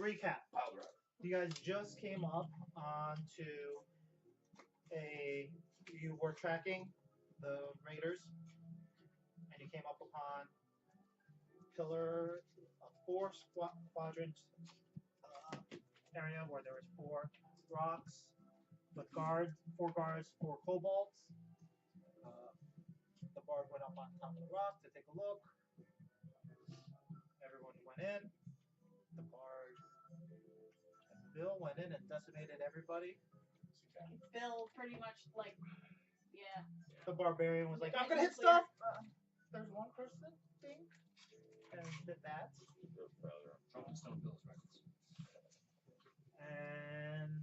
recap. You guys just came up onto you were tracking the raiders, and you came up upon pillar four quadrant area where there was 4 rocks with guards, 4 guards, 4 kobolds. The bard went up on top of the rock to take a look. Everyone went in. The bard and Bill went in and decimated everybody. Bill pretty much like, yeah. The barbarian was like, I'm gonna hit stuff! There's one person, think, and did that. And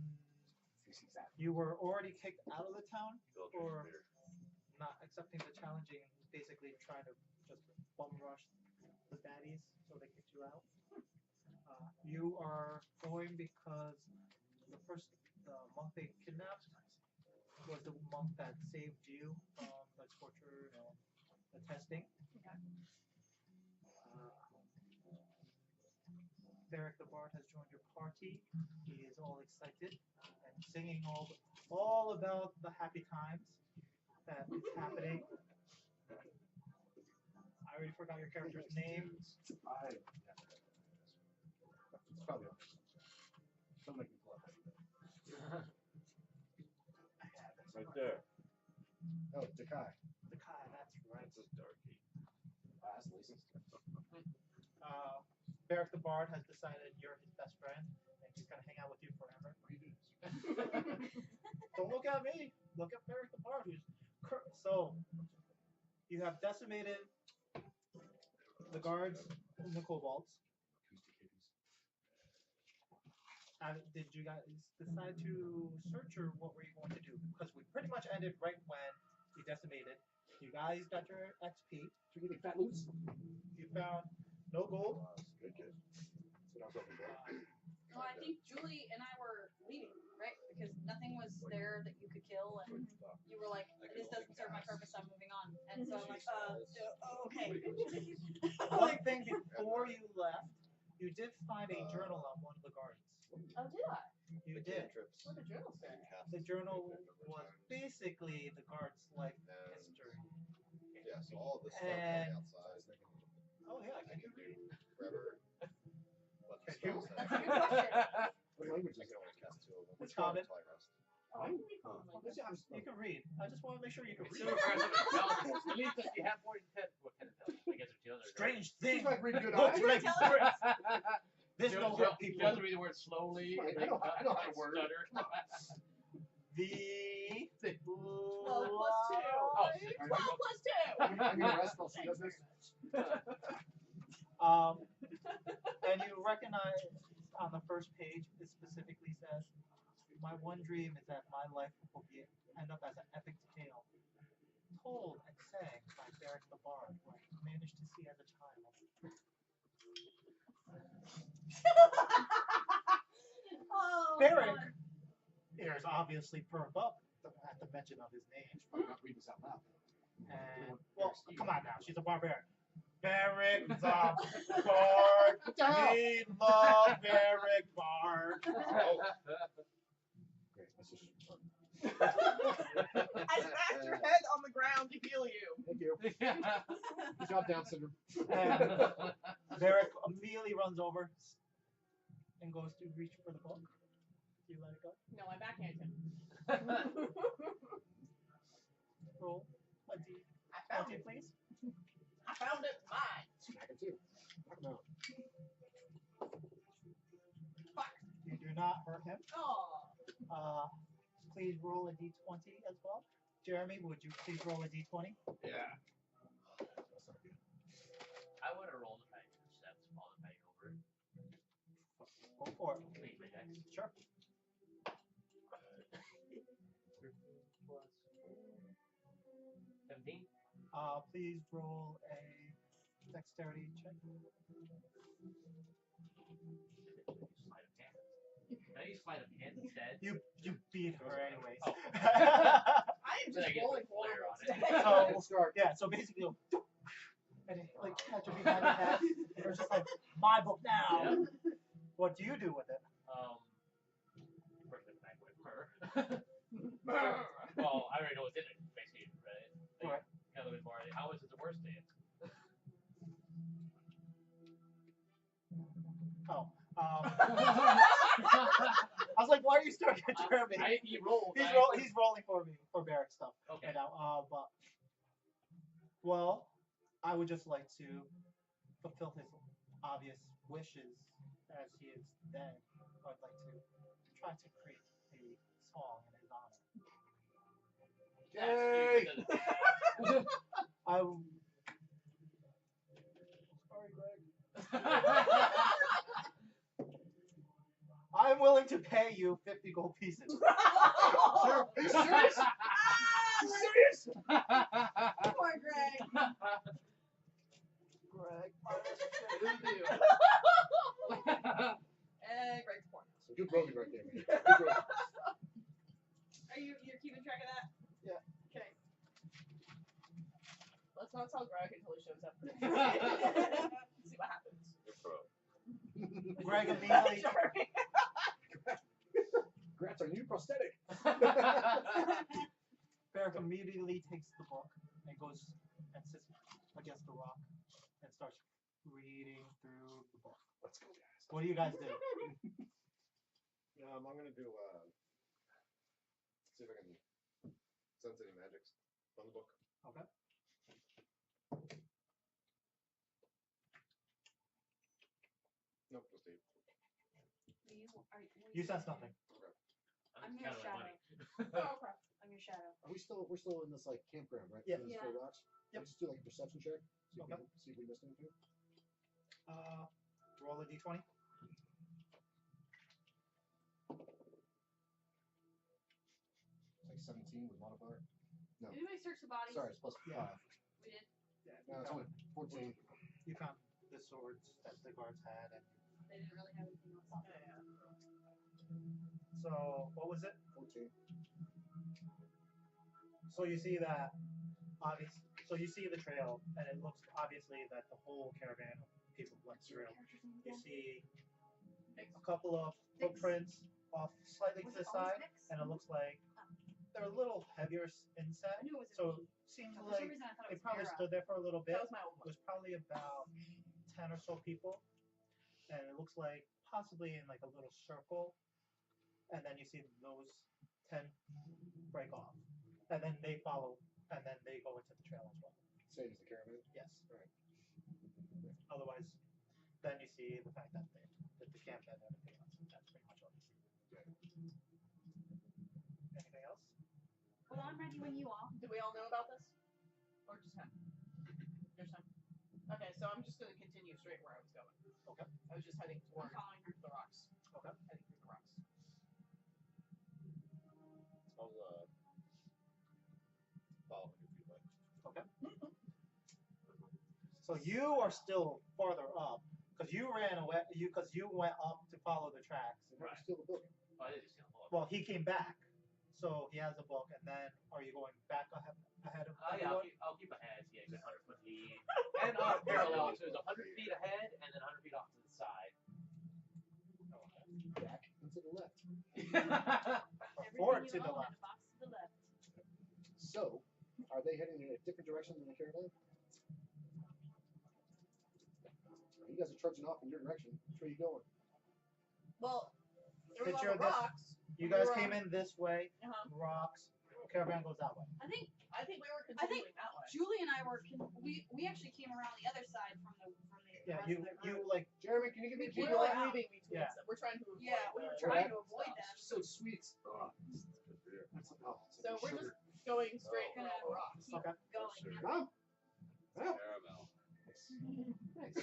you were already kicked out of the town for not accepting the challenging, basically trying to just bum rush the baddies, so they kicked you out. You are going because the monk they kidnapped was the monk that saved you from the torture and the testing. Okay. Derek the Bard has joined your party. He is all excited and singing all about the happy times that is happening. I already forgot your character's name. It's probably don't make me pull up. Right there. Oh, Dekai. Kai, that's right. That's a darky. That's licensed. Derek the Bard has decided you're his best friend, and he's gonna hang out with you forever. Don't look at me. Look at Derek the Bard, who's so. You have decimated the guards and the kobolds. Did you guys decide to search, or what were you going to do? Because we pretty much ended right when you decimated. You guys got your XP. Did you get fat loose? You found no gold. Good kid. That's what I was looking for. Well, I think Julie and I were leaving, right? Because nothing was there that you could kill, and you were like, "This doesn't serve my purpose. I'm moving on." And so I'm like, okay." One thing before you left, you did find a journal on one of the guards. Oh, did I? You did. What the journal say? The journal was basically the guard's life history. Yeah, so all of this stuff And- on the outside. Oh yeah, I can read. Forever. What the Can you? spells That's say. a good question. What language I is can it? only cast 2 of them. It's common. Until I rest. Oh, I can read common language. You can read. I just want to make sure you can It's read. super impressive intelligence. At least if you have more than 10. What kind of intelligence? I guess it's 200. Strange Seems thing. like reading good Look, eyes. like, this He don't help people. doesn't read the word slowly. I know how to word. Stutter. The 12 plus 2. Oh, shit. 12 plus 2. I need a rest while she does this. And you recognize on the first page, it specifically says, "My one dream is that my life will end up as an epic tale, told and sang by Derek the Bard, who I managed to see as a child." Oh, Derek God. ears obviously perk up at the mention of his name. Probably not read this out loud. And, well, come on now, she's a barbarian. Derek the Bard. What the hell? We love Derek Bard. Great, this is fun. I smashed your head on the ground to heal you. Thank you. Good job, Down syndrome. And Derek immediately runs over and goes to reach for the book. Do you let it go? No, I backhand him. Roll a d20, I found it. please. I found it. Mine. Smack it too. Knock him out. Fuck. You do not hurt him. Oh. Please roll a d20 as well. Jeremy, would you please roll a d20? Yeah. That's not good. I would have rolled if I had steps while I'm heading over. Go for it. Please, my dex. Sure. Plus 17. Please roll a dexterity check. Sleight of hand. Can I use sleight of hand instead? You beat her anyways. Oh. I am Then I just get rolling the flare horrible on it. today. So We'll start. yeah, so basically, and it, like catch her behind the head. And it's just like my book now. Yeah. What do you do with it? Break the back with her. Well, I already know what's in it, basically, right? Like, kind of more. How is it the worst day? Oh. I was like, why are you staring at Jeremy? He rolled. He's rolling for me for Barrack stuff. Okay. Right now. But well, I would just like to fulfill his obvious wishes as he is dead. I'd like to try to create a song in his honor. Yay! Sorry, Greg. I'm willing to pay you 50 gold pieces. Sure. Are you serious? Ah, Serious? poor Greg. Greg. Greg's poor. So good broken right there, man. Good broken. Are you're keeping track of that? Yeah. Okay. Let's not tell Greg until he shows up. See what happens. Greg immediately. Grant's our new prosthetic. Barrack immediately takes the book and goes and sits against the rock and starts reading through the book. Let's go, guys. What do you guys do? I'm gonna do see if I can sense any magics from the book. Okay. Nope, just 8. You sense nothing. I'm your shadow. Oh crap. I'm your shadow. We're still in this like campground, right? Yeah. In these Yeah. 4 rocks. Yep. Let's do like a perception check. See if, Okay. see if we missed anything. Roll a d20. It's like 17 with modifier. No. Did anybody search the bodies? Sorry, it's plus 5. Yeah. We did. No, it's only 14. You found the swords that the guards had, and They didn't really have anything else. so what was it? 14. So you see that so you see the trail, and it looks obviously that the whole caravan of people went through. You see a couple of footprints off slightly to the side, and it looks like they're a little heavier in set. I knew it was So seems for some like reason I thought they it was probably Mira. stood there for a little bit. That was my old one. There's probably about 10 or so people, and it looks like possibly in like a little circle, and then you see those 10 break off, and then they follow, and then they go into the trail as well. Same as the caravan. Yes. Alright. Otherwise, then you see the fact that the camp and everything else. That's pretty much all you see. Anything else? Well, I'm ready when you are. Do we all know about this? Or just him? Just him. Okay, so I'm just gonna continue straight where I was going. Okay. I was just heading I'm towards following her. the rocks. Okay. Heading through the rocks. I'll follow you if you'd like. Okay. So you are still farther up because you ran away. Because you went up to follow the tracks. And now we steal the book. Oh, I didn't see the book. Well, he came back, so he has a book. And then, are you going back ahead of? Yeah, I'll keep ahead. Yeah, good 100-foot lead. And parallel, so there's 100 feet ahead and then 100 feet off to the side. Back and to the left. Forward Everything to you the own left. in a box to the left. So, are they heading in a different direction than the caravan? You guys are trudging off in your direction. Which way are you going? Well, there was Picture all the this. rocks. You guys We were came in this way. Rocks. Caravan goes that way. I think I think we were I think- continuing that way. Julie and I were we actually came around the other side from the Yeah, rest you of the you group. like Jeremy, can you give me a We key were to like moving between Yeah. stuff. We're trying to avoid Yeah, we were the- trying to stuff. avoid them. So sweet. Oh, So we're just going straight Gonna through all the rocks. keep Okay. going. Mom. Well, Caramel. nice.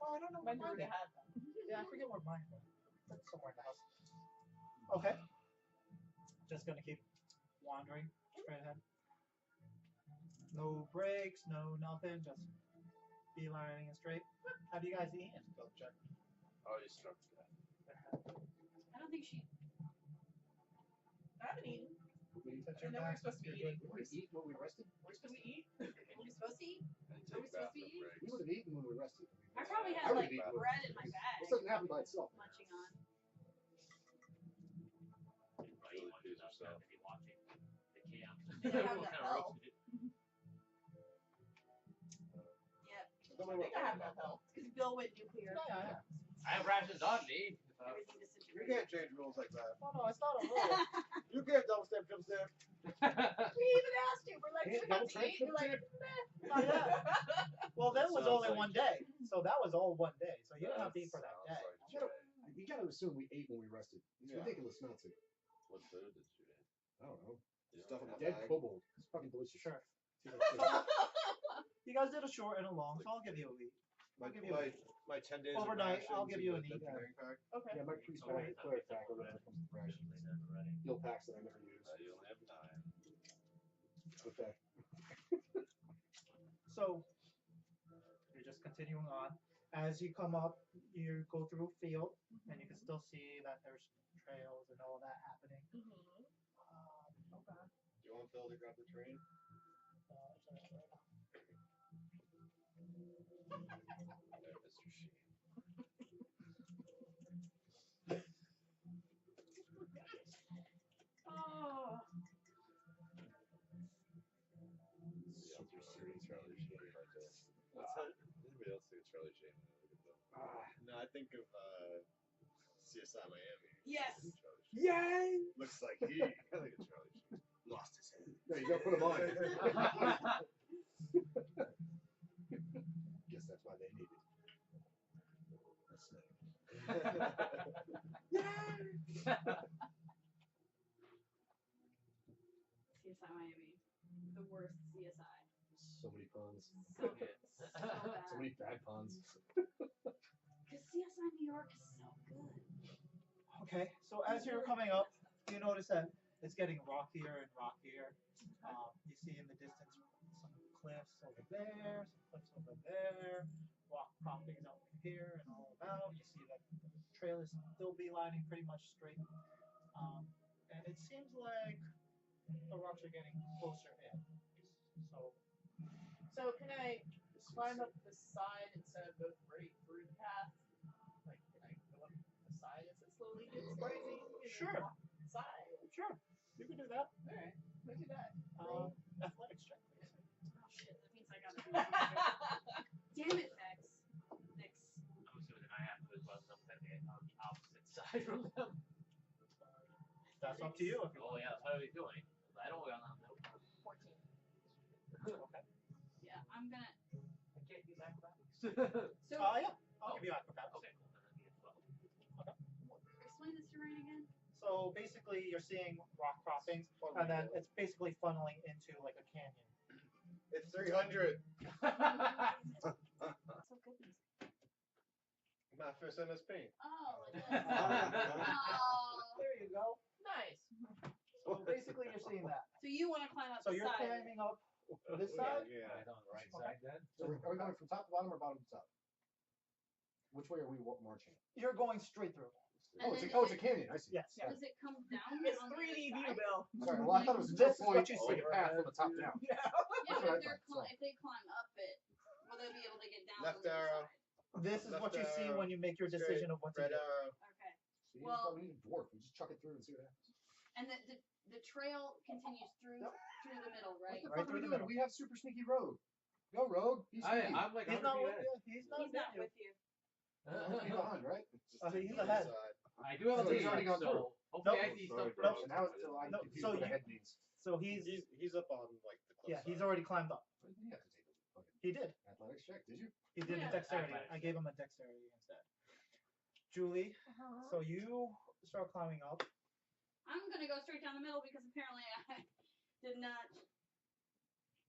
Oh, I don't know When where did they mine have them? is. Yeah, I forget where mine went. It's somewhere in the house. Okay. Just gonna keep wandering straight ahead. No breaks, no nothing, just beelining it straight. Have you guys eaten? Go check. Oh, you struck that. I don't think she I haven't eaten. We Since I you're know we're back, supposed to be you're eating. we eat when we rested. We're supposed to eat. are we supposed to eat? And Are we take supposed to be bathroom eating? We breaks. would have eaten when we rested. I I probably I had would like eat bread in my This bag. doesn't happen by itself. Munching on. Right, you watch us not to be watching the camp. They have What that kind of bell. roasted it? Yep. Don't I worry think I have no help. Because Bill went nuclear. I have rations on me. Everything You disintegrated. can't change rules like that. No, it's not a rule. You can't double step, triple step. We even asked you. We're like, Can't should we double to eat? You're like, Not yet. Well, that was Sounds only like 1 day, so that was all 1 day. So you don't have to eat for that day. You gotta assume we ate when we rested. It's ridiculous not to. What food did you eat? I don't know. Stuff in my Dead bag. kobold. It's fucking delicious. Sure. You guys did a short and a long, so I'll give you a week. I'll give you a week. My 10 days Overnight, of I'll give you an rations eat. and the carrying pack. Okay. Yeah, my priest cleric pack or whatever comes with rations. Heal packs that I never use. You only have 9. With that. So you're just continuing on. As you come up, you go through a field, and you can still see that there's trails and all that happening. Okay. Do you want Phil to grab the train? Mr. Sheen. Oh. Super serious Charlie Sheen like this. Anybody else think of Charlie Sheen? No, I think of CSI Miami. Yes. Charlie Sheen. Yay! Looks like he. I think of Charlie Sheen. Lost his head. There you go, put him on. Guess that's why they need it. CSI Miami. The worst CSI. So many puns. So good. So bad. So many bad puns. Because CSI New York is so good. Okay, so as you're coming up, you notice that it's getting rockier and rockier. You see in the distance some cliffs over there, some cliffs over there, rock croppings out here and all about. You see that the trail is still beelining pretty much straight. And it seems like the rocks are getting closer in. So can I climb up the side instead of go right through the path? Like, can I go up the side as it slowly gets crazy? Sure. Walk the side. Sure, you can do that. All right, let's do that. Athletics check, please. Oh shit, that means I gotta do it. Damn it, Vex. Vex. I'm assuming that I have to as well, so I'm standing on the opposite side from them. That's up to you. If you Oh yeah, that's what I was doing. I don't go on that. 14. Okay. Yeah, I'm gonna. I can't use acrobatics. So, Yeah, I'll give you acrobatics. Okay, cool. Then that'd be a 12. explain this terrain again. So basically, you're seeing rock croppings, and then it's basically funneling into like a canyon. It's 300. So good music. My first NSP. Oh, like this. Oh. There you go. Nice. So basically, you're seeing that. So you want to climb up So the you're side? climbing up this side. Yeah. on the right side then? So are we going from top to bottom or bottom to top? Which way are we marching? You're going straight through. And Oh, it's then a canyon. I see. Yes. Does it come down? It's on the 3D other view, side? Bill. Sorry, well, I thought it was a This jump is what point, you like see. a path from the top down. Yeah. Yeah, That's but what I if, thought, if they climb up it, will they be able to get down Left the other arrow. side? This is what you see when you make your Straight, decision of what to Red do. arrow. Okay. See, Well- we need a dwarf. We just chuck it through and see what happens. And the trail continues through Yep. through the middle, right? What the Right fuck are through we the doing? middle. We have super sneaky rogue. Go rogue. Be sneaky. I'm like He's 100 not feet with ahead. you. He's not He's not with you. with you. Be behind, right? I think he's Either ahead. side. I do have a So he's lead, already gone so through. hopefully Nope. I see stuff Nope. So now it's still I'm No, confused so what the you- head means. So He's up on like the cliff. yeah, he's already climbed up. Why didn't he have to take a fucking He did. athletics check? Did you? He did Yeah. a dexterity. Athletics I gave him a dexterity instead. Julie, so you start climbing up. I'm gonna go straight down the middle because apparently I did not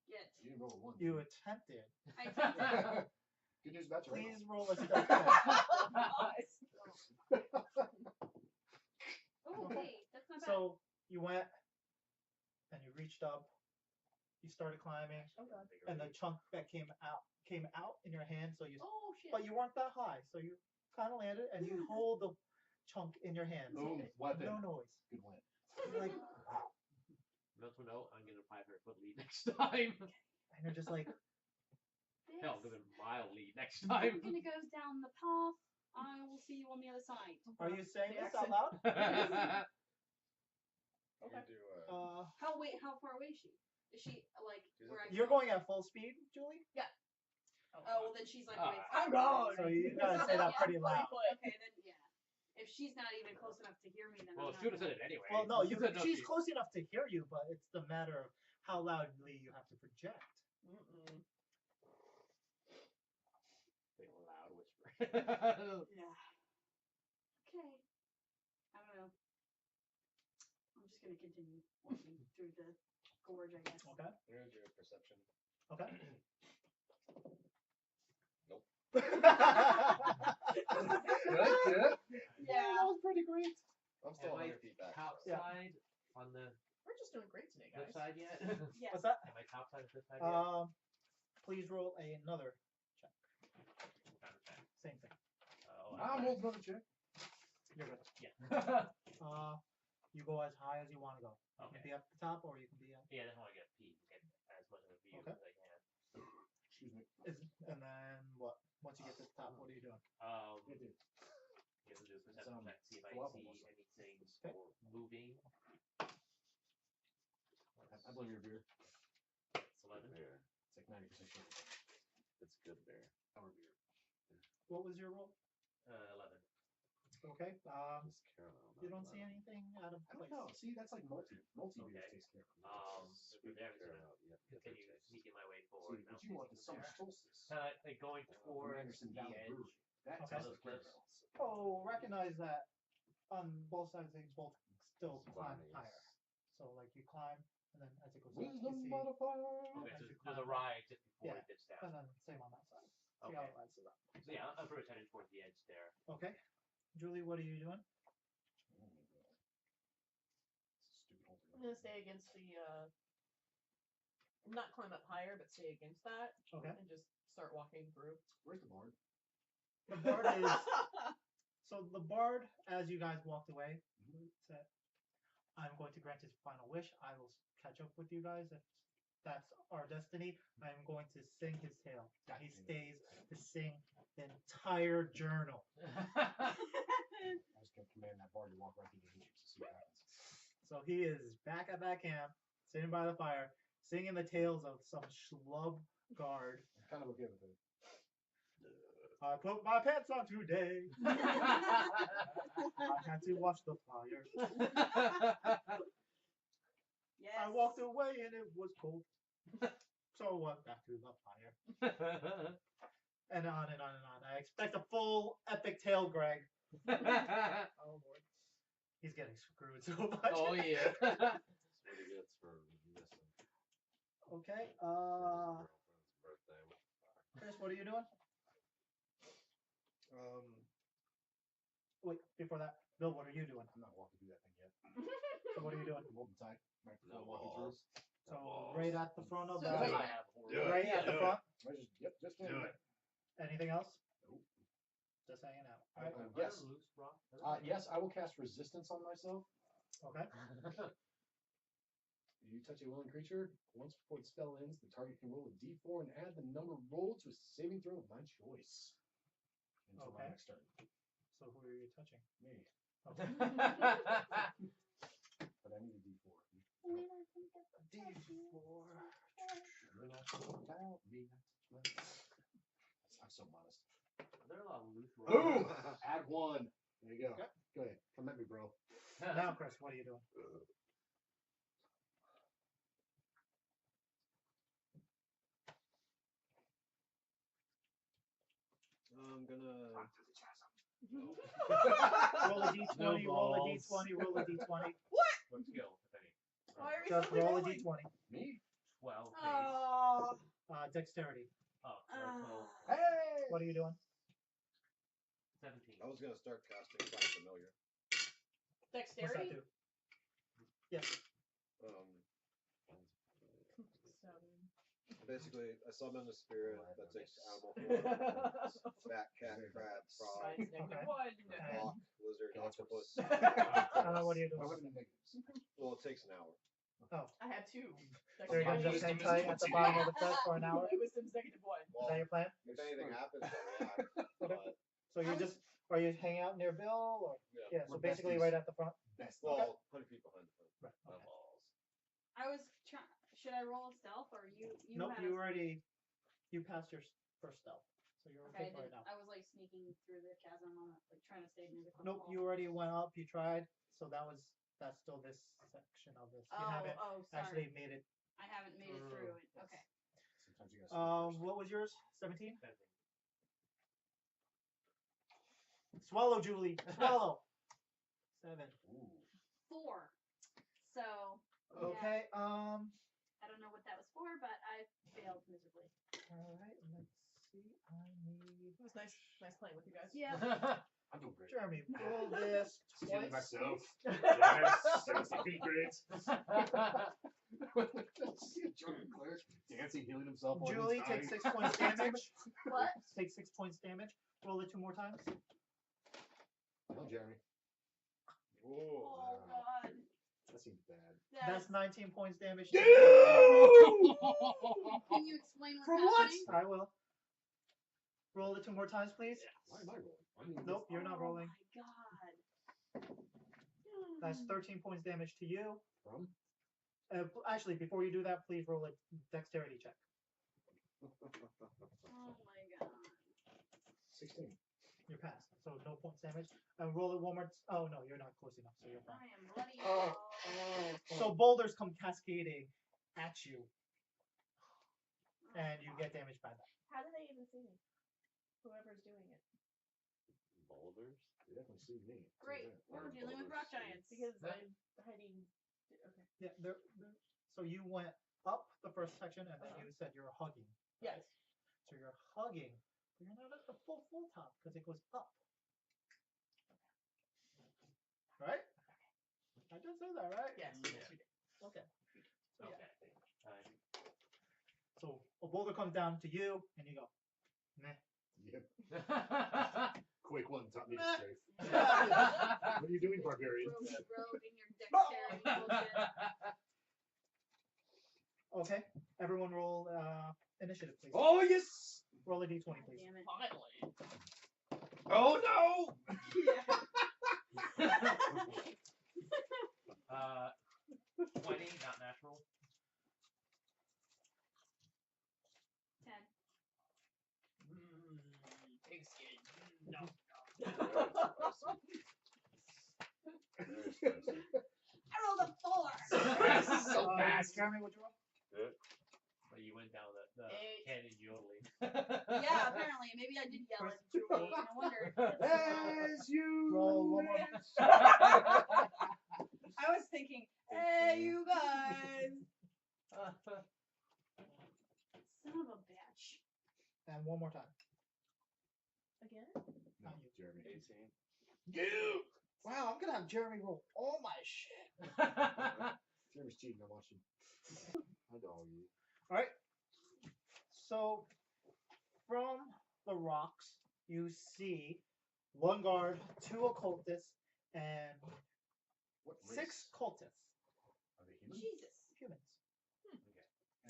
get. You didn't roll a one. You attempted. I attempted. Good news about you. Please roll a stealth check. Oh, hey, that's not bad. So you went and you reached up. You started climbing, and the chunk that came out in your hand. So you, Oh shit. but you weren't that high, so you kind of landed, and you hold the chunk in your hand. Boom. Weapon. No noise. Good win. You're like, Mental note, I'm getting a 500-foot lead next time. and you're just like, Hell, give it a mile lead next time. Everything goes down the path. I will see you on the other side. Are you saying The this out accent. loud? We do, How far away is she? Is she like where I You're going at full speed, Julie? Oh, well then she's like way I'm far away. gone. So you gotta say that pretty loud. Okay, then yeah. If she's not even close enough to hear me, then Well, I'm she would not have said it anyway. Well, no, She said she's she- close enough to hear you, but it's the matter of how loudly you have to project. Say a loud whisper. Yeah. Okay. I don't know. I'm just gonna continue walking through the gorge, I guess. Okay. Here's your perception. Okay. Nope. Good, good. Yeah, that was pretty great. I'm still Am I 100 feet back. topside on the We're just doing great today, flip guys. side yet? Yes. What's that? Am I topside flip side yet? Please roll another check. Kind of check. Same thing. Oh, I'm old another check. You're good. Yeah. You go as high as you want to go. You Okay. can be up the top, or you can be up. Yeah, then I want to get a peek, get as much of a view Okay. as I can. Excuse me. And then what? Once you get to the top, what are you doing? Good dude. You have to do a perception Some check, see if I level see also. anything Okay. or moving. I blame your beer. It's 11. Beer. It's like 90% sugar. It's good beer. Our beer. What was your roll? 11. Okay. Just caramel. You not don't see lemon. anything out of I don't place. know. See, that's like multi beer Okay. takes care of it. From there, I'm just Caramel, gonna yeah, good continue taste. sneaking my way See, forward. but you want the summer solstice. Like going towards Anderson the Valley edge. Brewery. That Okay. tastes Those like cliffs. caramel. Oh, recognize that on both sides things both still climb Bunnies. higher. So like you climb, and then as it goes up, you Wisdom see, modifier. Okay, As so you there's a climb. ride just before Yeah. it dips down. and then same on that side. See how Okay. it rides it up. So yeah, I'm pretty much heading towards the edge there. Okay. Julie, what are you doing? Stupid whole I'm gonna stay against the not climb up higher, but stay against that. Okay. And just start walking through. Where's the board? The bard is so the bard, as you guys walked away, said, "I'm going to grant his final wish. I will catch up with you guys if that's our destiny. I'm going to sing his tale." He stays to sing the entire journal. I just kept commanding that board to walk right through the Aegis to see what happens. So he is back at that camp, sitting by the fire, singing the tales of some schlub guard. I'm kind of okay with it. I put my pants on today. I had to watch the fire. Yes. I walked away and it was cold. So I went back to the fire. And on and on and on. I expect a full epic tale, Greg. Oh Lord. He's getting screwed so much. Oh yeah. That's what he gets for missing Okay. his girlfriend's birthday with fire. Chris, what are you doing? Wait, before that, Bill, what are you doing? I'm not walking through that thing yet. So what are you doing? I'm holding tight. Right before No walking through. balls. So right at the front of So the do I have horror. Do it. right at the Do front. Just Do it. Anything else? Nope. Just hanging out. All right. Yes. Loose rock. Yes, I will cast resistance on myself. Okay. You touch a willing creature. Once before the spell ends, the target can roll a d4 and add the number rolled to a saving throw of my choice. Until my Okay. next turn. So who are you touching? Me. Okay. But I need a d4. I'm so modest. There are a lot of loose Boom! rocks. Add 1. There you go. Okay. Go ahead. Come at me, bro. Now, Chris, what are you doing? I'm gonna. Roll a d20, roll a d20, roll a d20. What skill, if any? Why are we Just suddenly roll a rolling? d20. Me? 12 base. Oh. Dexterity. Oh, 12. Hey! What are you doing? 17. I was gonna start casting Find Familiar. What's that Dexterity? do? Yes. Basically, I summon a spirit that takes animal form. Bat, cat, crab, frog, Mine's negative Okay. one. hawk, lizard, octopus. What are you Why doing? would it be negatives? Well, it takes an hour. Oh, I had 2. so you're gonna just hang tight at the bottom of the set for an hour? My wisdom's -1. Is that your plan? If anything happens, I'll react. But, So you're just, are you hanging out near Bill or? yeah. Yeah, so We're basically besties. right at the front. Best. Well, 100 feet behind the front. Right. My Okay. balls. I was trying. Should I roll a stealth or you? Nope, had you a- already, you passed your first stealth, so you're Okay, okay for right now. I was like sneaking through the chasm on it, like trying to stay near the. Nope, wall. you already went up, you tried, so that's still this section of this. You haven't sorry. actually made it. I haven't made it through it. Yes. Okay. Sometimes you gotta What was yours? 17? Swallow, Julie. Swallow. 7. Ooh. 4. So. Okay. Yeah, I don't know what that was for, but I failed miserably. All right. Let's see. I need. It was nice playing with you guys. Yeah. I'm doing great. Jeremy, roll this Killing twice. myself. please. Yes, 17 grades. Drunk cleric dancing, healing himself. while he's Julie, take dying. 6 points damage. What? Take 6 points damage. Roll it 2 more times. Oh, Jeremy. Oh God. That seems bad. That's 19 points damage. Can you explain what's For what? happening? I will. Roll it 2 more times, please. Why am I rolling? I mean, Nope, you're not rolling. Oh my God. That's 13 points damage to you. From? Actually, before you do that, please roll a dexterity check. Oh my God. 16. You're passed, so no points damage. And roll it one more. Oh no, you're not close enough, so you're I fine. am bloody. So boulders come cascading at you, and you get damaged by that. How do they even see me? Whoever's doing it. Boulders? They definitely see me. Great. We're dealing with rock giants. Because That- I'm hiding. Okay. Yeah, so you went up the first section, and then you said you're hugging. Yes. So you're hugging, but you're not at the full top because it goes up. Right? I did say that, right? Yes. Yeah. Okay. So, yeah. Okay. So a boulder comes down to you, and you go, meh. Yep. Fine. Quake 1 taught me to Nah. strafe. What are you doing, barbarian? Rogue in your dexterity bullshit. Okay. Everyone roll initiative, please. Oh yes! Roll a d20, God please. damn it. Finally. Oh no! 20, not natural. 10. Pigskin. No. I rolled a 4. This is so fast. Jeremy, what'd you roll? But you went down the 8. cannon yodeling. Yeah, apparently. Maybe I did yell at Julie. No wonder. As you Roll one more. I was thinking, hey, you guys. Son of a bitch. And one more time. Again? No, Jeremy. 18. Wow, I'm gonna have Jeremy roll all my shit. Jeremy's cheating. I'm watching. I dog you. All right. So from the rocks, you see one guard, 2 occultists, and What 6 race? cultists. Are they human? Jesus. Humans.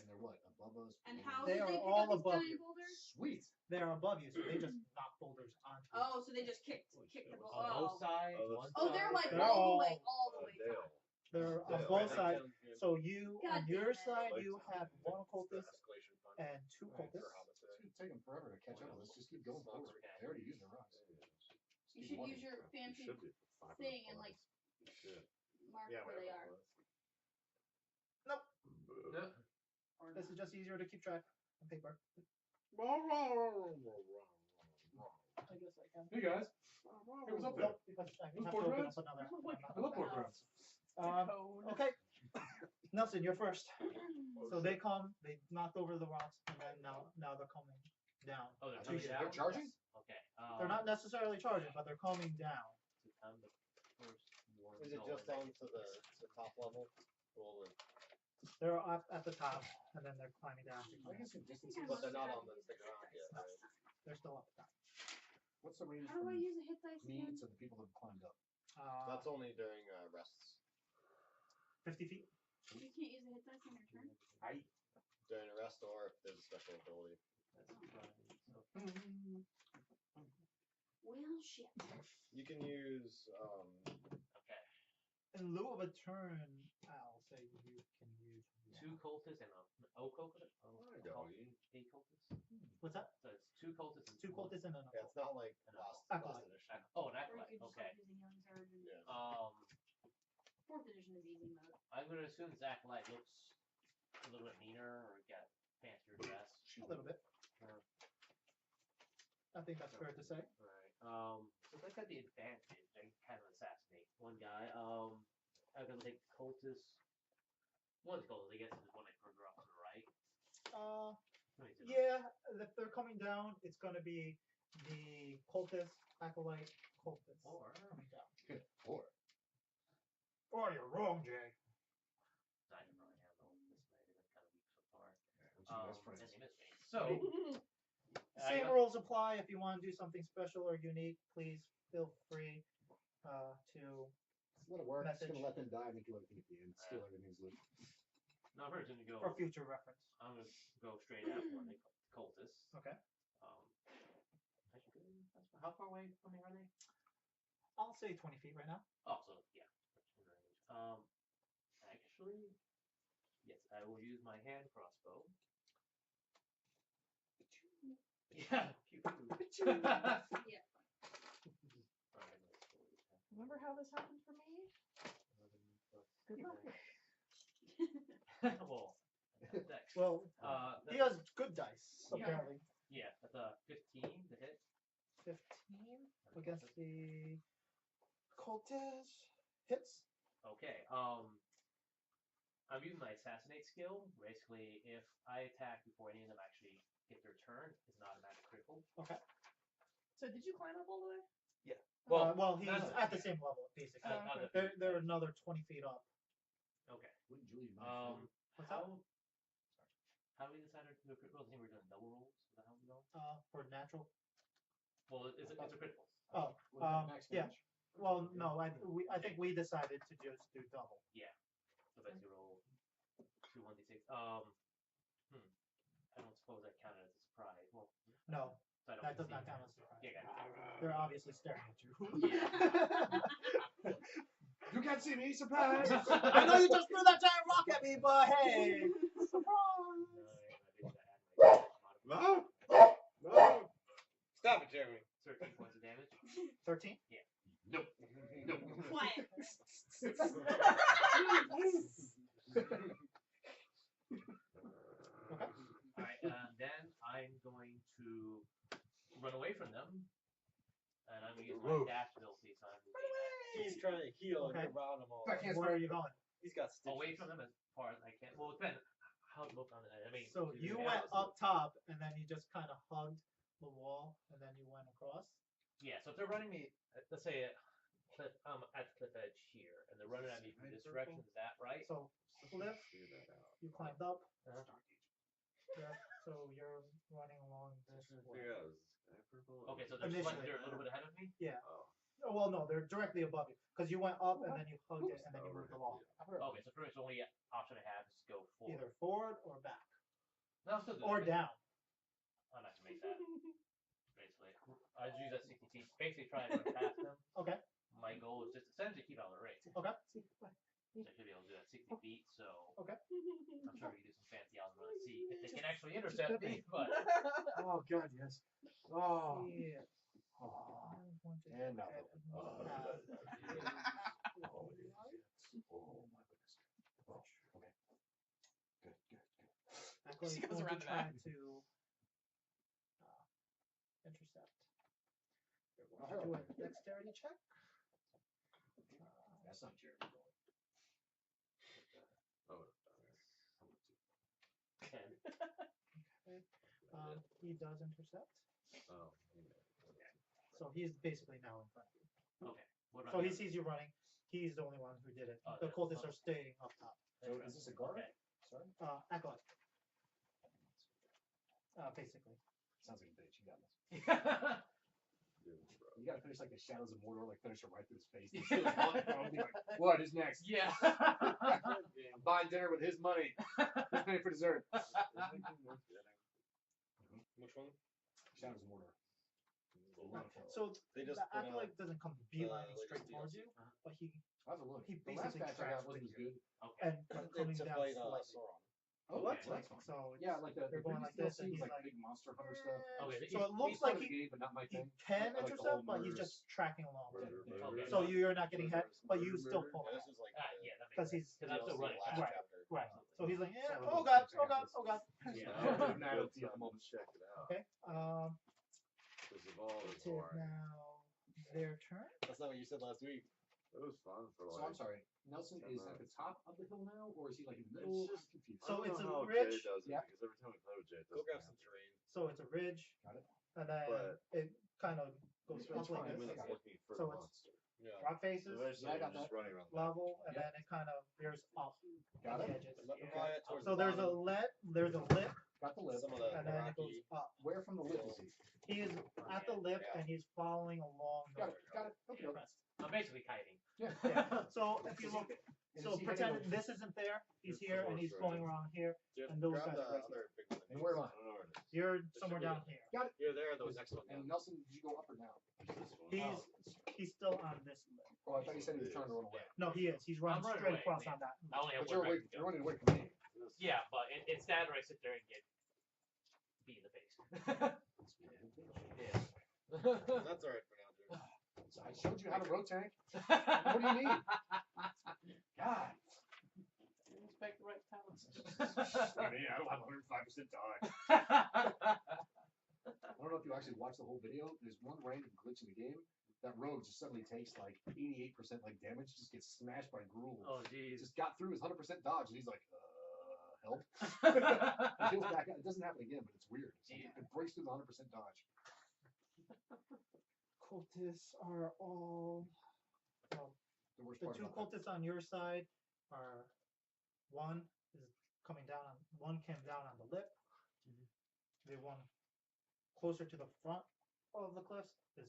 And they're what? Above us? And below how us? They did are they pick all up these above giant you. boulders? Sweet. They're above you, so they just knock boulders onto you. Oh, so they just kicked the On ball. both sides. Oh, one Oh, they're side. like They're all all- the way Dale. They're on Dale, both right? sides. So you, God on your damn it. side, you have 1 occultist Escalation fund. and 2 For cultists. Hobbits, It's gonna take them forever to catch up. Let's just keep going forward. They already used their rocks. You should use your fancy Should be for 500 thing and like Shit. mark Yeah, where they are. Nope. No. Or This is just easier to keep track on paper. I guess I can. Hey guys. Hey, what's up there? Nope, because I Those have to pork open rinds? up another. I love pork rinds. Cone. Okay. Nelson, you're first. So they come, they knocked over the rocks, and then now they're coming down. Oh, they're to coming you. down? They're charging? Okay. They're not necessarily charging, but they're coming down. I'm the first one. Is it No, just I on think to the top level? Well, then, They're up at the top, and then they're climbing down. I guess in distance. but they're not on the ground yet, right? They're still up top. What's the range How do I from use a hit dice me again? to the people that have climbed up? That's only during rests. 50 feet. You can't use a hit dice on your turn. During a rest or if there's a special ability. Well, shit. You can use Okay. In lieu of a turn, I'll say you can use 2 cultists and a cultist. A cultist. What's that? So it's 2 cultists and 2 cultists and an yeah, it's not like last Acolyte. edition. Oh, an Or acolyte. you could just Okay. start using healing surge. And Yeah. 4th edition is easy mode. I'm gonna assume this acolyte looks a little bit meaner or got fancier dress. a little bit. I think that's fair to say. Right. So they got the advantage. They kind of assassinate one guy. I'm gonna take cultist. One's cultist. I guess is one like further up to the right. Yeah, if they're coming down, it's going to be the cultist, acolyte, cultist Or coming down. Or. Oh, you're wrong, Jay. I can probably handle this night. They've been kind of weak so far. What's your best And friend? they missed me. So Same rules apply. If you want to do something special or unique, please feel free to. Let it work. Just Message. gonna let them die and make you everything at the end. Steal everything's loot. no, I'm gonna go. For future reference. I'm gonna go straight at one of the cultists. Okay. How far away from me are they? I'll say 20 feet right now. Oh, so yeah. Actually, yes, I will use my hand crossbow. Yeah. Pew. Yeah. Remember how this happened for me? Good luck. Well, dex. Well, he has good dice, Yeah. apparently. Yeah, that's a 15 to hit. 15 against the cultist. Hits. Okay. I'm using my assassinate skill. Basically, if I attack before any of them actually get their turn, it's an automatic critical. Okay. So did you climb up all the way? Well, he's no. at the same level, basically. Okay. They're another 20 feet up. Okay. Wouldn't Julie be What's that? How do we decide to do a critical? I think we're doing double rolls. Is that how we go? For natural. Well, it's a critical. Oh, max yeah. damage? Well, no, I think we decided to just do double. Yeah. So basically roll 2 1d6. I don't suppose that counted as a surprise. Well, No, so I don't that does see not it. count as a surprise. Yeah, got They're obviously staring at you. You can't see me, surprise! I know you just threw that giant rock at me, but hey, surprise! No! No! Stop it, Jeremy. 13 points of damage. 13? Nope. Nope. Quiet. Okay. Alright, then I'm going to run away from them. And I'm going to use my dash ability, so I'm He's trying to heal and Okay. you're round him all. Where are you going? He's got stitches. away from them as far as I can. Well, it depends how it looked on it. I mean, So you went up top, and then you just kind of hugged the wall, and then you went across. Yeah, so if they're running me, let's say at the cliff edge here, and they're running at me from this direction, is that right? So cliff, you climbed up. Uh-huh. Yeah, so you're running along this way. Okay, so they're Initially. they're a little bit ahead of me? Yeah. Oh, well, no, they're directly above you because you went up and then you hugged it and then you moved along. Okay, so pretty much the only option I have is to go forward. Either forward or back No, I'm still doing or it. down. I'm not gonna make that. Basically, I just use that 60 feet. Basically, try and run past them. Okay. My goal is just essentially keep out of the range. Okay. So I should be able to do that 60 feet. So Okay. I'm sure we can do some fancy algebra and see if they can actually intercept me. But Oh, God, yes. Oh. Yeah. And now. Oh, Oh, my goodness. Oh, okay. Good, good, good. Actually, She goes going around to the try back. to intercept. You're going to do a dexterity check. That's not Jeremy. He does intercept. Oh, So he's basically now in front of you. okay, what So about he sees you running. He's the only one who did it. Oh, The that's cultists fine. are staying up top. So is this a guard? Okay. Sorry? Acolyte. Basically. Sounds like a bitch. You got this. Okay. You gotta finish like the Shadows of Mordor, like finish it right through his face. He's still walking around, be like, what is next? Yeah. buying dinner with his money. He's paying for dessert. Which one? Shadows of Mordor. So They just the put acolyte out, doesn't come beelining latest straight towards DLC. you, but he How's it look? He The last basically batch I got tracks wasn't as with good. Okay. and like coming to down fight slightly. Sauron. Oh, What? that's fine. So it's, Yeah, like the they're going like previous this, and DLC was he's like like, big monster hunter stuff. Okay. so it looks It's part like of the he game, but not my he thing. can I like the intercept, old but he's murders. just tracking along. Okay. So you're not getting hit, but you still pull Yeah, ahead. this is like Yeah, that Because makes he's because I'm still running. last Right. chapter. right. So he's like, yeah, So oh it's god, like oh god, this. oh god. Yeah. I don't know at the moment. Check it out. Okay. Because of all It the is boring. now their turn. That's not what you said last week. It was fun for So like. I'm sorry. Nelson is at the top of the hill now, or is he like in the It's middle? just- I'm confused. So I don't it's know a how ridge. Jay does it Yeah. because every time we play with Jay, it Go doesn't grab happen. some terrain. So it's a ridge, Got it. and then But- it kind of goes We spent up 20 like minutes this. looking for So the it's- monster. Yeah. Rock faces, Eventually, Yeah, I got we're just that. running around the map. level, and Yep. then it kind of veers up Got the it. edges. Let them Yeah. fly it towards So the there's a bottom. there's a lip, Got the lip. Some of the and then it goes rocky. up. Where from the lip is he? He is at the lip, Yeah. and he's following along. Got it. Got it. Okay. the crest. I'm basically kiting. Yeah. Yeah. So if you look, And so is he pretend heading this isn't there. He's Here's here, the and he's horse going riding. around here. Just And those grab guys the are right other big one. And where am I I? don't know where it is. You're should somewhere be down it. here. You're there, those next one And down. Nelson, did you go up or down? It's this one. He's still on this lip. Oh, I thought you said he was trying to run away. No, he is. He's running running straight away, across yeah. on that. I only have But one you're right to you're go. running away from me. This- Yeah, but instead I sit there and get beat in the face. Yeah. That's alright for now, dude. So I showed you how to rotate. What do you need? God. Didn't expect the right talents. I mean, I don't have 105% dodge. I don't know if you actually watched the whole video. There's one random glitch in the game. That rogue just suddenly takes like 88% like damage, just gets smashed by gruel. Oh He jeez. just got through his 100% dodge, and he's like, help. He heals back. It doesn't happen again, but it's weird. It's like, it breaks through the 100% dodge. Cultists are all. Well, The worst the part two about that. cultists on your side are one is coming down on one came down on the lip. The one closer to the front of the cliffs is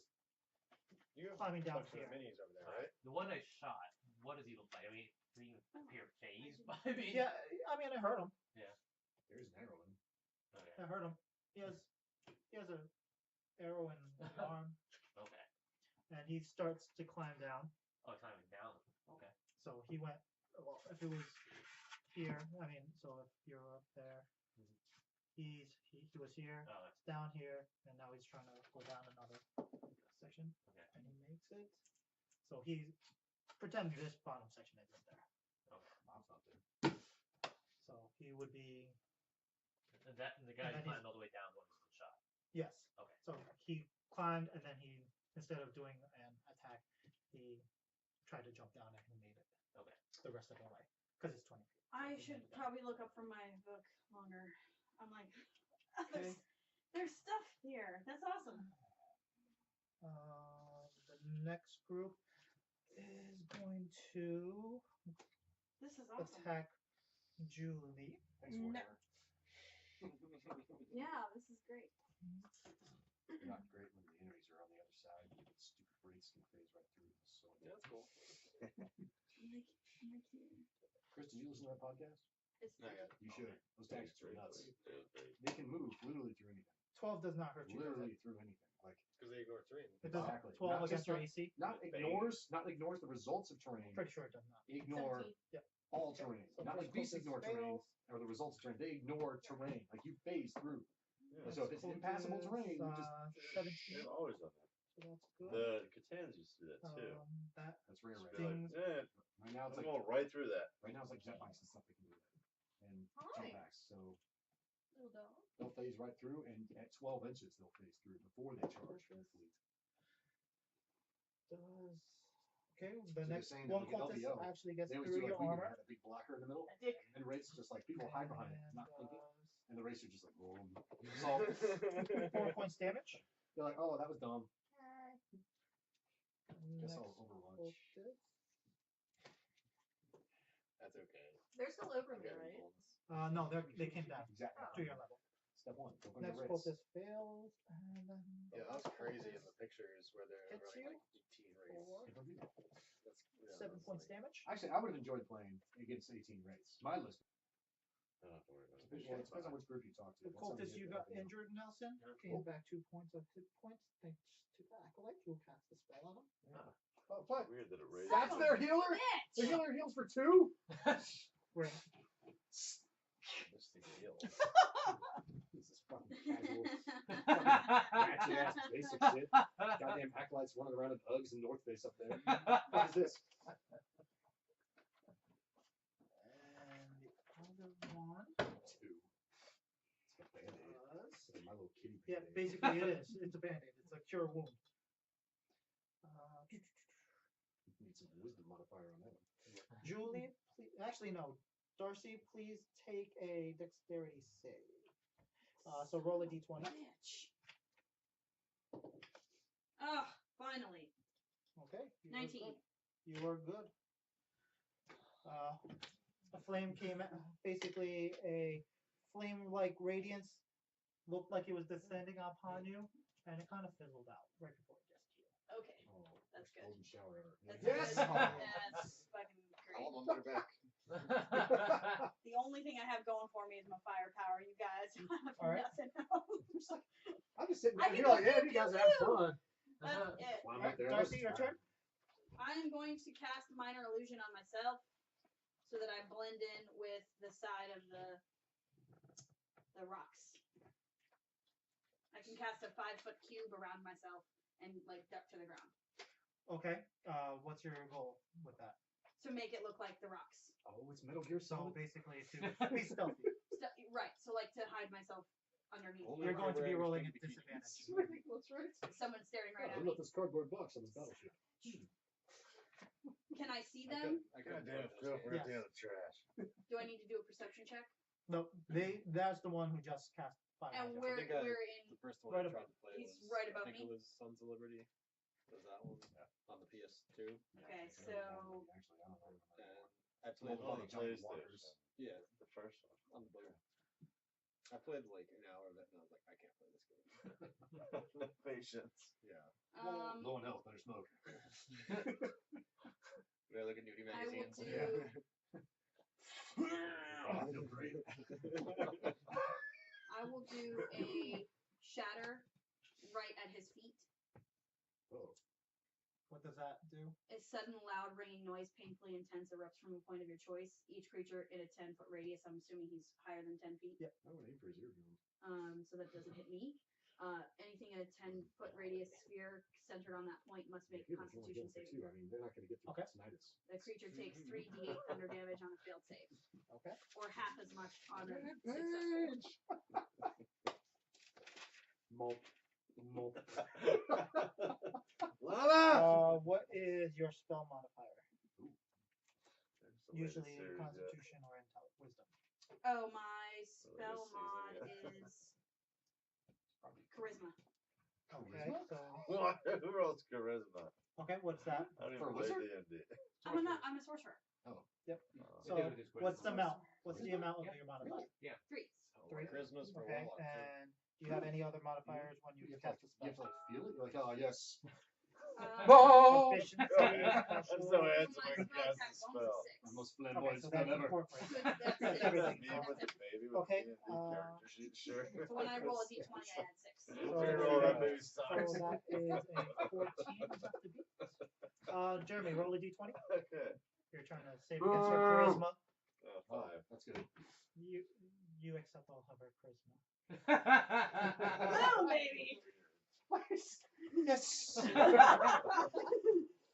You have climbing a down bunch of here. minis over there, right? The one I shot, what does he look like? I mean, does he even appear phased by me? Yeah, I mean I heard him. There's an arrow in him. Okay. I heard him. He has a arrow in his arm, Okay. and he starts to climb down. Oh, climbing down. Okay. So he went. Well, if it was here, I mean, so if you're up there, he was here, Oh, that's down here, and now he's trying to go down another section, okay. and he makes it. So he pretend this bottom section isn't there. Okay. Mom's not there. So he would be And that and the guy then who climbed all the way down when he was shot. yes. Okay. So he climbed, and then he instead of doing an attack, he tried to jump down and he made it. Okay. The rest of the way because it's 20 feet. I should probably look up from my book longer. I'm like, Okay. there's stuff here. That's awesome. The next group is going to This is awesome. attack Julie. Thanks, No. Warhammer. Yeah, this is great. They're not great when the enemies are on the other side. Stupid breaks can phase right through them. So Yeah, that's cool. Chris, did you listen to that podcast? It's Not yet. You should. Those tanks are nuts. It was great. They can move literally through anything. 12 does not hurt you. does Literally it? through anything. Like Because they ignore terrain. It doesn't. Exactly. 12 Not against just your the- AC. not ignores the results of terrain. Pretty sure it does not. Ignore 17. all terrain. So Not like first beasts ignore cultist terrain fails. or the results of terrain. They ignore terrain. Like you phase through. Yeah. So if it's impassable terrain, you just 17. They've always done that. So that's good. The Catans used to do that too. That that's rare. Just Right? be like, Stings. eh, Right now it's I'm like going right through that. right now it's like jet bikes and stuff they can do that. And Hi. jump packs. So Little dog. they'll phase right through, and at 12 inches they'll phase through before they charge their fleet. does. Okay, So the they're next saying that one with the cultist LVO, actually gets They always through do like your we do, armor. have a big blocker in the middle, A dick. and race just like people hide behind it, and not thinking, does and the racer just like boom. So 4 points damage. they're like, oh, that was dumb. Guess Next I'll Overwatch. cultist. That's okay. They're still over I'm me, getting right? bonus. No, they came down Exactly. to your level. Step 1. Don't go Next to cultist rates. fails, and then Yeah, that was crazy in the pictures where they're Hits running you. like 18 rates. That's, yeah, 7 that's points like- damage. Actually, I would have enjoyed playing against 18 rates. My list. I don't have to worry about Well, it depends on which group you talk to. The That's something cultist you can got help out. injured, Nelson, Yeah. gain back 2 points of hit points. Thanks to the acolyte, you'll cast the spell on him. Oh, what? Weird that it raised. That's Son their of a healer? bitch! The healer heals for 2? Right. This thing heals. This is fucking casual. Ratchet ass basic shit. Goddamn acolytes running around in Uggs and North Face up there. What is this? And the other one 2. It's a band-aid. was... It's like my little kitty Yeah, band-aid. basically it is. It's a band-aid. It's a cure wound. Need some wisdom modifier on that one. Julie, actually no. Darcy, please take a dexterity save. So roll a d20. Bitch. Oh, finally. Okay. you are 19. good. You are good. A flame came out, basically a flame-like radiance looked like it was descending upon you, and it kind of fizzled out right before it gets to you. Okay. Oh, That's first good. golden shower ever. That's Yes! good. That's fucking I great. want my money back. The only thing I have going for me is my firepower, you guys. All right. Nothing else. I'm just sitting I back can here like, go yeah, pew, you guys pew, are having pew. fun. That's it. Well, I'm Alright, right there. Darcy, your turn. I am going to cast minor illusion on myself so that I blend in with the side of the rocks. I can cast a 5-foot cube around myself and like duck to the ground Okay. What's your goal with that? to make it look like the rocks. Oh, it's Metal Gear So Solid. basically to be stealthy. Right. So like to hide myself underneath. Only You're going to be rolling at Bikini. disadvantage. It's ridiculous, right? Someone staring right Yeah, at look me. at this cardboard box on this battleship. Can I see them? Goddamn, Phil, we're at the end of the trash. Do I need to do a perception check? No, that's the one who just cast fire. And magic. we're think I- we're in. The first one Right I tried to play He's was, right I above think me. it was Sons of Liberty. Was that one? On the PS2. Okay, so Actually, I don't remember that one. I played On the Johnny PlayStation. Walkers. Yeah, The first one. on the Blu-ray. I played like an hour of it and I was like, I can't play this game. Patience. Yeah. Low in health, better smoke. We gotta look at nudie I will magazines. do. I feel great. I will do a shatter right at his feet. Oh, What does that do? A sudden, loud, ringing noise, painfully intense, erupts from a point of your choice. Each creature in a 10-foot radius. I'm assuming he's higher than 10 feet. Yep. I would aim for his eardrum. So that doesn't hit me. Anything in a 10-foot radius sphere centered on that point must make a Yeah, but you're only Constitution going for 2. saving. I mean, they're not going to get through Okay. tinnitus. The creature takes 3d8 thunder damage on a failed save, Okay. or half as much on a successful. Malt. Malt. What is your spell modifier? There's the latest Usually series, Constitution or Wisdom. Oh, my spell season, mod yeah. is charisma. Okay. So What? Who rolls charisma? okay, what's that? I don't For a even play wizard? D&D. I'm a sorcerer. So what's the amount? What's the amount of your modifier? 3. Three. Charisma's for Okay. Warlock. And do you have any other modifiers when you You have cast to, a you spell? have to like feel it. You're like, oh yes. Proficiency, I'm so special- handsome I My can spell cast attack a bonus spell. is 6. Our most Okay, flamboyant so spell that ever. incorporates. That's That's it. everything. Me with the baby with Okay, D&D character sheet, sure. So when I roll a d20, I add 6. So Okay, roll that baby so sucks. that is a 14 just to beat. Jeremy, roll a d20. Okay. You're trying to save against her charisma. Oh, 5. that's good. You accept all of her charisma. Oh, baby! Yes.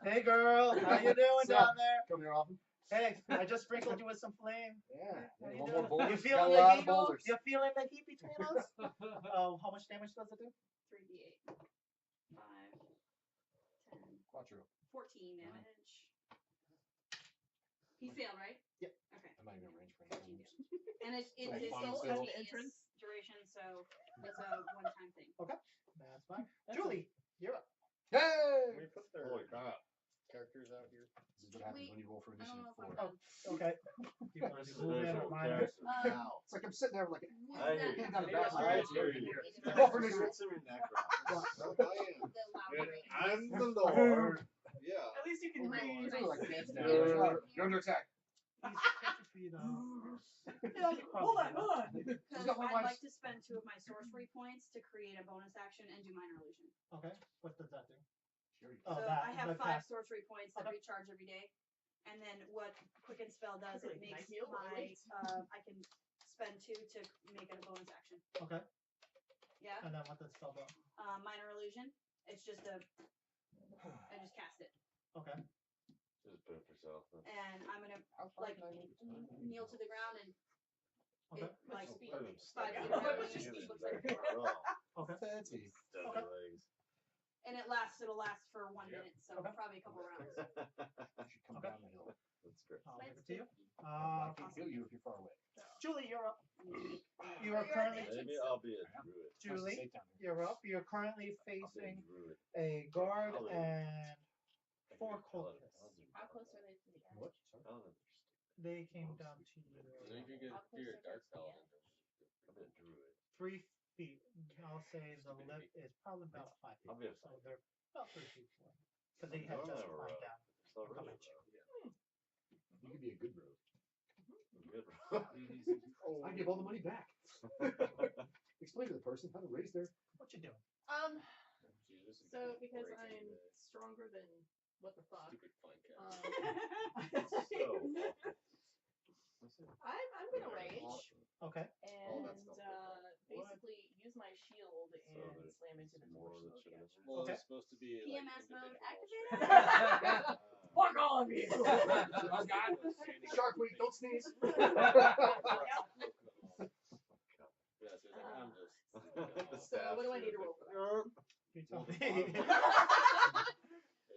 Hey girl, how you doing So- down there? Come here often. Hey, I just sprinkled you with some flame. Yeah. How you One doing? more boulder. You Got feeling a the lot heat? of boulders. You feeling the heat between us? How much damage does it do? 3d8. 5, 10, Quattro. 14 damage. He failed, right? Yep. Okay. I'm not even range for any damage. And it's Like it's fun still still. instantaneous duration, so it's a one-time thing. That's fine. Julie, you're up. Hey! We put their Holy crap. characters out here? This is what happens when you roll for I don't initiative know if I'm 4. done. Okay. Do you want to do movement or minor? Now. It's like I'm sitting there like I hear you. hand down the I back. hear you. Roll for initiative. Consider Necron. No, I am. The Yeah, loud I'm the Lord. Yeah. At least you can Right. read. It's really like dance now. You're- You're under attack. He's 50 feet Hold on. Because She's got one I'd life. like to spend 2 of my sorcery points to create a bonus action and do minor illusion. Okay. What does that do? So Oh, that- I have the 5 cast. sorcery points that Okay. recharge every day. And then what Quicken Spell does, it Can I makes heal or my, wait? I can spend 2 to make it a bonus action. Okay. Yeah? And then what does spell do? Minor illusion. It's just I just cast it. Okay. Just put it for self. And I'm gonna How far like can I move? kneel to the ground and Okay. it like speed. 5 Yeah. feet around What's me. your speed? Looks like Okay. Fancy. Okay. and it'll last for 1 minute, so Okay. probably a couple rounds. You should come Okay. down the hill. That's great. I'll give it to you. I can't heal you if you're far away. Julie, you're up. You You're are at currently the Maybe I'll be a druid. Julie. Safe down here. You're up. You're currently I'll be a facing druid. a guard Paladin. and I could 4 be paladin. cultists. Paladin. How close are they to the edge? What? Sorry? Paladin. They came down to Then you. if you get How close your are they dark to the paladin, edge? I'll be a druid. 3 feet. I'll say the lip is probably about 5 feet. I'll be a So they're about 3 feet away. Because they had Oh, just never climbed rogue. down. It's not Come really at you. rogue. You could be a good rogue. Good. I give all the money back. Explain to the person how to raise their. What you doing? Jesus, So because breaking I'm the stronger than what the fuck. stupid flank Um, So awful. I'm gonna rage Okay. and that's not basically use my shield and there's slam into the more torso that of the should have edge. been. Well, Okay. it's supposed to be PMS mode activated. Fuck all of you! Shark week, don't sneeze. Yeah, so I'm just. So what do I need to roll for that? You tell me.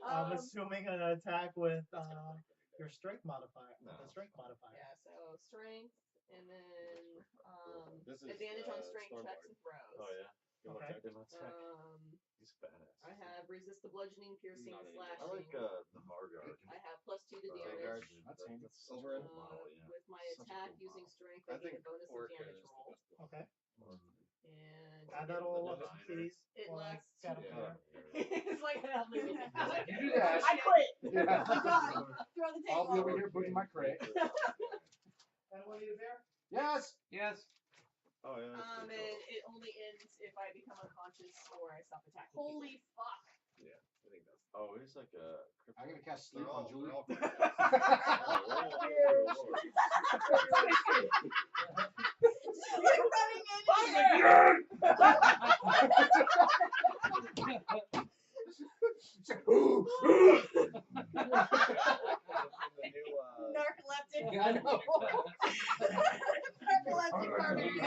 Um, I'm assuming an attack with your strength modifier. No. The strength modifier. Yeah, so strength and then This is, advantage on strength Stormbard. checks and throws. Oh yeah. Give him Okay. attack, give him attack. He's badass. I have resist the bludgeoning, piercing, Not anymore. slashing. I like the Varguard. I have +2 to Vanguard, damage. That's handy. that's such a Over cool model, yeah. With my Such a attack cool using model. strength, I I get think a bonus of Orca damage is the roll. best one. Okay. And Add that all up, Designer. please. It while I lasts got 2 it Yeah. there. it's like I'm leaving. You do that. I quit. Yeah. Oh God! Throw the I'll be table. over here putting my cray. Anyone need a beer? Yes. Yes. Oh yeah. that's And pretty cool. it only ends if I become unconscious or I stop attacking. Holy fuck! I think that's. Oh, he's like a. I'm gonna cast sleep They're on all- Julie. they're all Like running in. Narcoleptic. Yeah, I know. Narcoleptic barbarian.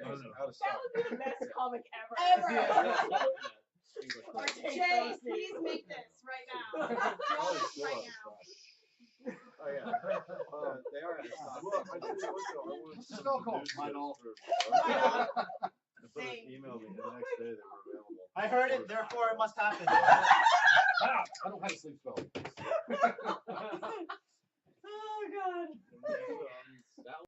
Out of That stock. would be the best comic ever. Ever. English. Jay, please make this right now. Draw this right now. Oh yeah. They are out of stock. Look, I didn't know It's a spell call. Mine all. Somebody emailed me the next day they were available. I heard it, therefore it must happen. I don't have a sleep spell.